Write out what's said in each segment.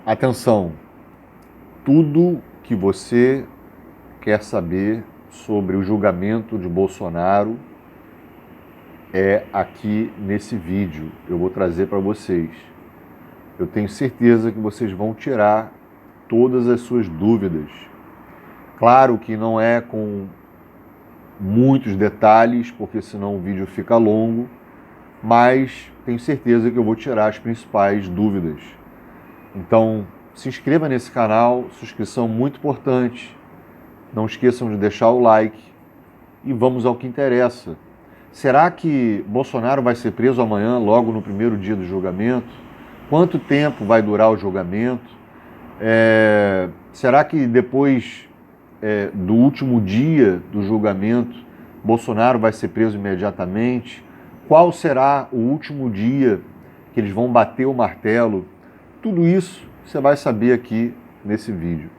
Atenção, tudo que você quer saber sobre o julgamento de Bolsonaro é aqui nesse vídeo. Eu vou trazer para vocês. Eu tenho certeza que vocês vão tirar todas as suas dúvidas. Claro que não é com muitos detalhes, porque senão o vídeo fica longo, mas tenho certeza que eu vou tirar as principais dúvidas. Então, se inscreva nesse canal, inscrição muito importante. Não esqueçam de deixar o like e vamos ao que interessa. Será que Bolsonaro vai ser preso amanhã, logo no primeiro dia do julgamento? Quanto tempo vai durar o julgamento? Será que depois do último dia do julgamento, Bolsonaro vai ser preso imediatamente? Qual será o último dia que eles vão bater o martelo? Tudo isso você vai saber aqui nesse vídeo.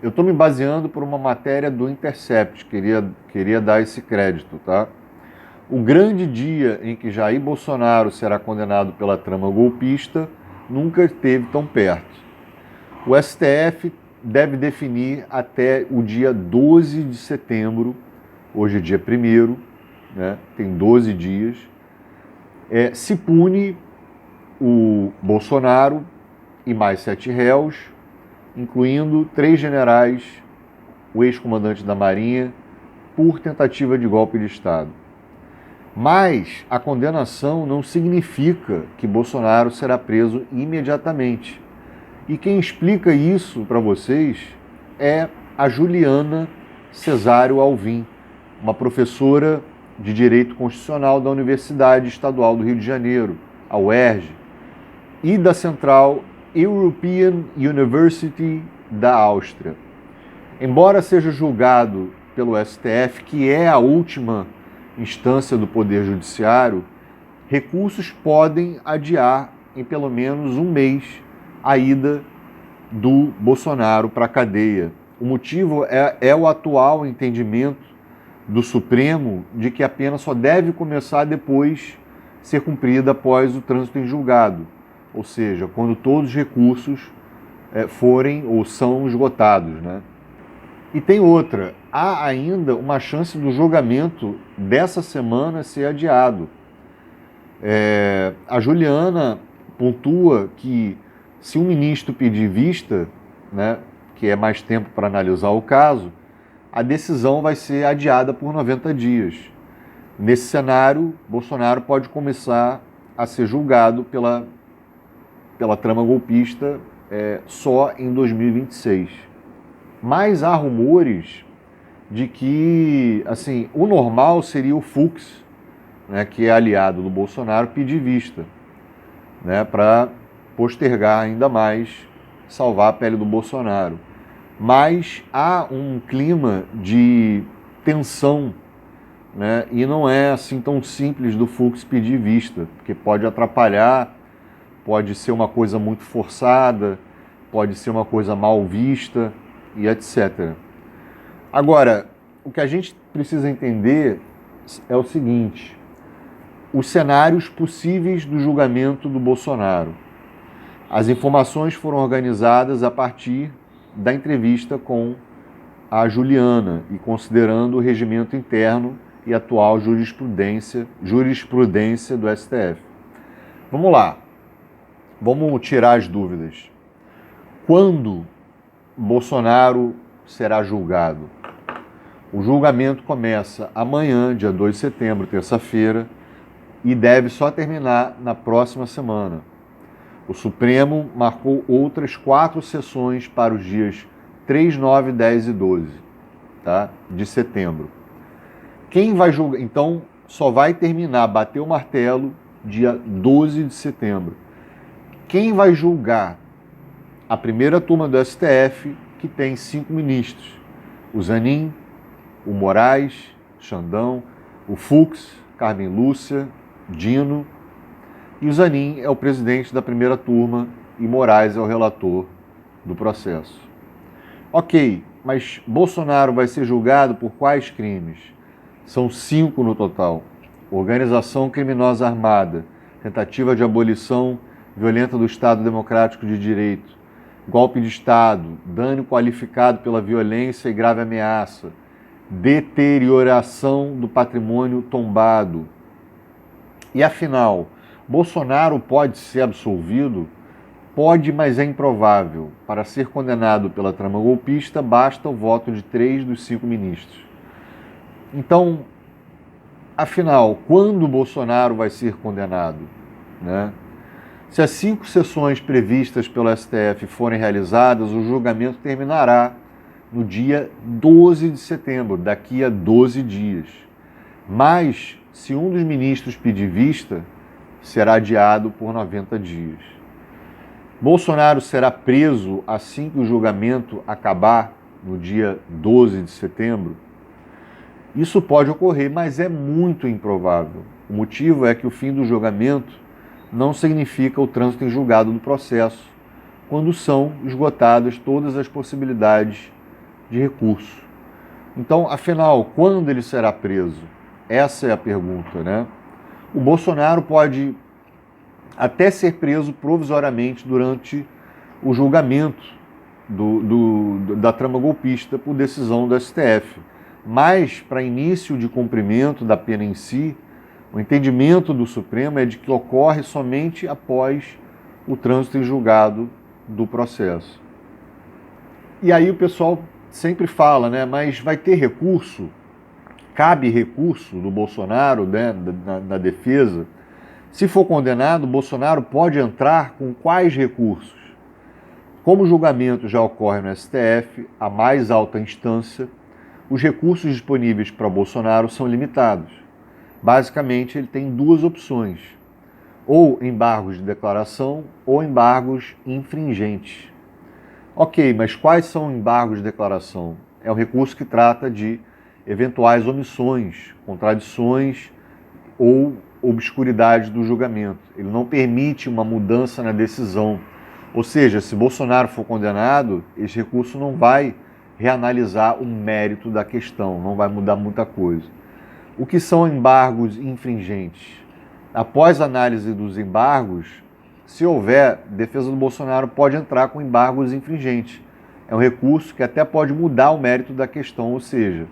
Eu estou me baseando por uma matéria do Intercept, queria dar esse crédito, tá? O grande dia em que Jair Bolsonaro será condenado pela trama golpista nunca esteve tão perto. O STF deve definir até o dia 12 de setembro, hoje é dia 1º, né? Tem 12 dias, se pune o Bolsonaro e mais 7 réus, incluindo 3 generais, o ex-comandante da Marinha, por tentativa de golpe de Estado. Mas a condenação não significa que Bolsonaro será preso imediatamente. E quem explica isso para vocês é a Juliana Cesário Alvim, uma professora de Direito Constitucional da Universidade Estadual do Rio de Janeiro, a UERJ, e da Central European University da Áustria. Embora seja julgado pelo STF, que é a última instância do Poder Judiciário, recursos podem adiar em pelo menos um mês a ida do Bolsonaro para a cadeia. O motivo é o atual entendimento do Supremo de que a pena só deve começar depois ser cumprida após o trânsito em julgado, ou seja, quando todos os recursos forem ou são esgotados, né? E tem outra, há ainda uma chance do julgamento dessa semana ser adiado. A Juliana pontua que se um ministro pedir vista, né, que é mais tempo para analisar o caso, a decisão vai ser adiada por 90 dias. Nesse cenário, Bolsonaro pode começar a ser julgado pela trama golpista só em 2026. Mas há rumores de que, assim, o normal seria o Fux, né, que é aliado do Bolsonaro, pedir vista, né, para postergar ainda mais, salvar a pele do Bolsonaro. Mas há um clima de tensão, né, e não é assim tão simples do Fux pedir vista, porque pode atrapalhar, pode ser uma coisa muito forçada, pode ser uma coisa mal vista e etc. Agora, o que a gente precisa entender é o seguinte: os cenários possíveis do julgamento do Bolsonaro. As informações foram organizadas a partir da entrevista com a Juliana e considerando o regimento interno e atual jurisprudência do STF. Vamos lá, vamos tirar as dúvidas. Quando Bolsonaro será julgado? O julgamento começa amanhã, dia 2 de setembro, terça-feira, e deve só terminar na próxima semana. O Supremo marcou outras 4 sessões para os dias 3, 9, 10 e 12, tá? De setembro. Quem vai julgar? Então, só vai terminar, bater o martelo, dia 12 de setembro. Quem vai julgar? A primeira turma do STF, que tem 5 ministros. O Zanin, o Moraes, Xandão, o Fux, Carmen Lúcia, Dino, e o Zanin é o presidente da primeira turma e Moraes é o relator do processo. Ok, mas Bolsonaro vai ser julgado por quais crimes? São 5 no total: organização criminosa armada, tentativa de abolição violenta do Estado Democrático de Direito, golpe de Estado, dano qualificado pela violência e grave ameaça, deterioração do patrimônio tombado. E afinal, Bolsonaro pode ser absolvido? Pode, mas é improvável. Para ser condenado pela trama golpista, basta o voto de 3 dos 5 ministros. Então, afinal, quando Bolsonaro vai ser condenado, né? Se as 5 sessões previstas pelo STF forem realizadas, o julgamento terminará no dia 12 de setembro, daqui a 12 dias. Mas, se um dos ministros pedir vista, será adiado por 90 dias. Bolsonaro será preso assim que o julgamento acabar, no dia 12 de setembro? Isso pode ocorrer, mas é muito improvável. O motivo é que o fim do julgamento não significa o trânsito em julgado do processo, quando são esgotadas todas as possibilidades de recurso. Então, afinal, quando ele será preso? Essa é a pergunta, né? O Bolsonaro pode até ser preso provisoriamente durante o julgamento da trama golpista por decisão do STF. Mas, para início de cumprimento da pena em si, o entendimento do Supremo é de que ocorre somente após o trânsito em julgado do processo. E aí o pessoal sempre fala, né? Mas vai ter recurso? Cabe recurso do Bolsonaro, né, na defesa? Se for condenado, Bolsonaro pode entrar com quais recursos? Como o julgamento já ocorre no STF, a mais alta instância, os recursos disponíveis para Bolsonaro são limitados. Basicamente, ele tem 2 opções: ou embargos de declaração ou embargos infringentes. Ok, mas quais são embargos de declaração? É um recurso que trata de eventuais omissões, contradições ou obscuridade do julgamento. Ele não permite uma mudança na decisão. Ou seja, se Bolsonaro for condenado, esse recurso não vai reanalisar o mérito da questão, não vai mudar muita coisa. O que são embargos infringentes? Após a análise dos embargos, se houver, a defesa do Bolsonaro pode entrar com embargos infringentes. É um recurso que até pode mudar o mérito da questão, ou seja,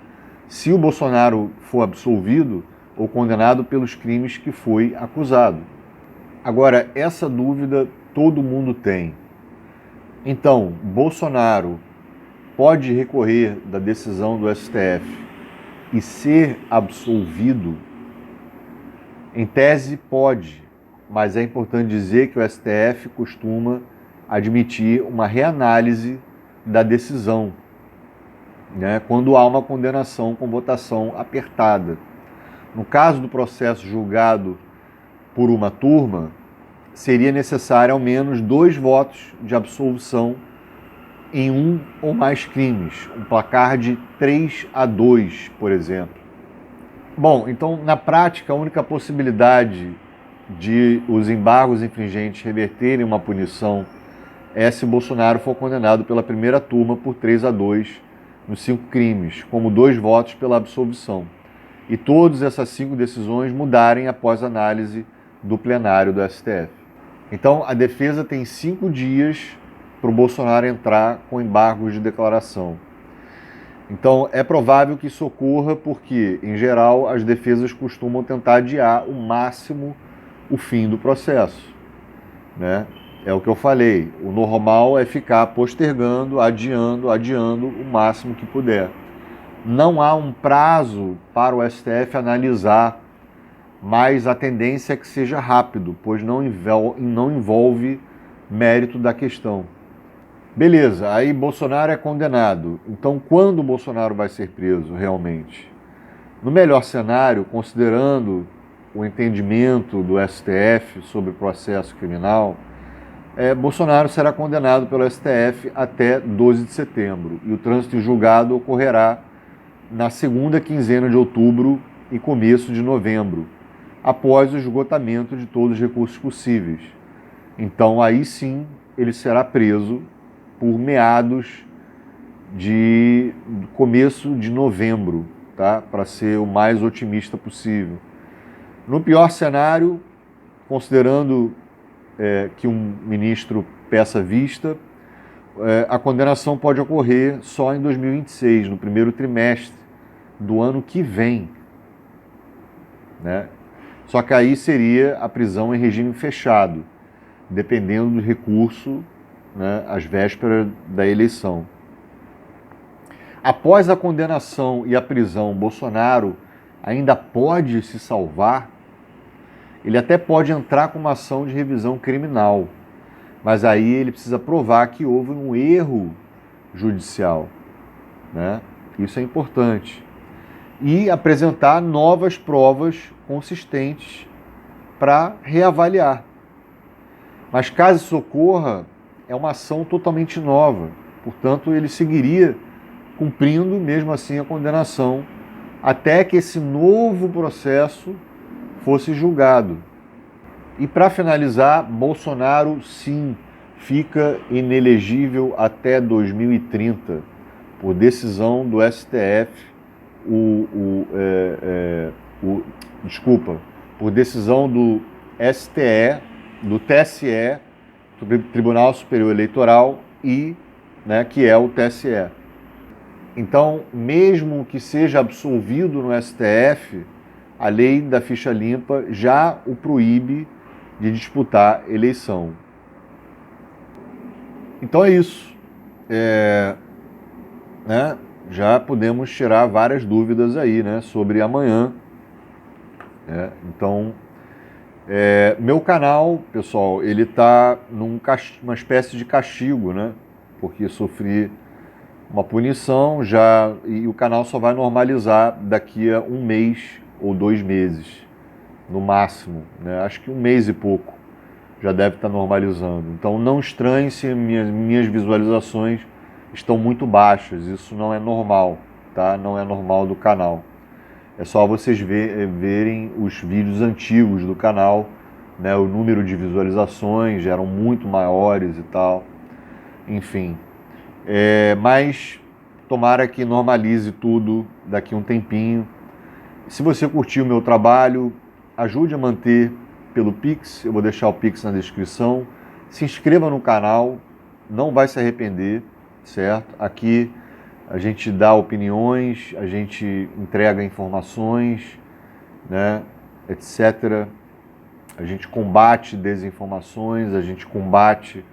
se o Bolsonaro for absolvido ou condenado pelos crimes que foi acusado. Agora, essa dúvida todo mundo tem. Então, Bolsonaro pode recorrer da decisão do STF e ser absolvido? Em tese, pode, mas é importante dizer que o STF costuma admitir uma reanálise da decisão, né, quando há uma condenação com votação apertada. No caso do processo julgado por uma turma, seria necessário ao menos 2 votos de absolvição em um ou mais crimes, um placar de 3-2, por exemplo. Bom, então, na prática, a única possibilidade de os embargos infringentes reverterem uma punição é se Bolsonaro for condenado pela primeira turma por 3-2 nos 5 crimes, como 2 votos pela absolvição. E todas essas 5 decisões mudarem após análise do plenário do STF. Então, a defesa tem 5 dias para o Bolsonaro entrar com embargos de declaração. Então, é provável que isso ocorra porque, em geral, as defesas costumam tentar adiar o máximo o fim do processo, né? É o que eu falei, o normal é ficar postergando, adiando o máximo que puder. Não há um prazo para o STF analisar, mas a tendência é que seja rápido, pois não envolve mérito da questão. Beleza, aí Bolsonaro é condenado. Então, quando Bolsonaro vai ser preso realmente? No melhor cenário, considerando o entendimento do STF sobre o processo criminal, Bolsonaro será condenado pelo STF até 12 de setembro e o trânsito em julgado ocorrerá na segunda quinzena de outubro e começo de novembro, após o esgotamento de todos os recursos possíveis. Então, aí sim, ele será preso por meados de começo de novembro, tá? Para ser o mais otimista possível. No pior cenário, considerando que um ministro peça vista, a condenação pode ocorrer só em 2026, no primeiro trimestre do ano que vem, né? Só que aí seria a prisão em regime fechado, dependendo do recurso, né, às vésperas da eleição. Após a condenação e a prisão, Bolsonaro ainda pode se salvar. Ele até pode entrar com uma ação de revisão criminal, mas aí ele precisa provar que houve um erro judicial, né? Isso é importante. E apresentar novas provas consistentes para reavaliar. Mas caso isso ocorra, é uma ação totalmente nova. Portanto, ele seguiria cumprindo, mesmo assim, a condenação, até que esse novo processo fosse julgado. E para finalizar, Bolsonaro, sim, fica inelegível até 2030, por decisão do STF, por decisão do STE, do TSE, do Tribunal Superior Eleitoral, e, né, que é o TSE. Então, mesmo que seja absolvido no STF, a lei da ficha limpa já o proíbe de disputar eleição. Então é isso. Né, já podemos tirar várias dúvidas aí, né, sobre amanhã. Então, meu canal, pessoal, ele está numa espécie de castigo, né, porque sofri uma punição já, e o canal só vai normalizar daqui a 1 mês ou 2 meses, no máximo, né? Acho que 1 mês e pouco já deve estar normalizando. Então não estranhe se minhas visualizações estão muito baixas, isso não é normal, tá? Não é normal do canal. É só vocês verem os vídeos antigos do canal, né? O número de visualizações eram muito maiores e tal, enfim. Mas tomara que normalize tudo daqui a um tempinho. Se você curtiu o meu trabalho, ajude a manter pelo Pix, eu vou deixar o Pix na descrição. Se inscreva no canal, não vai se arrepender, certo? Aqui a gente dá opiniões, a gente entrega informações, né, etc. A gente combate desinformações, a gente combate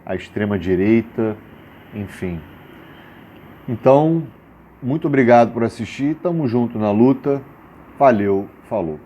a extrema-direita, enfim. Então, muito obrigado por assistir, tamo junto na luta, valeu, falou.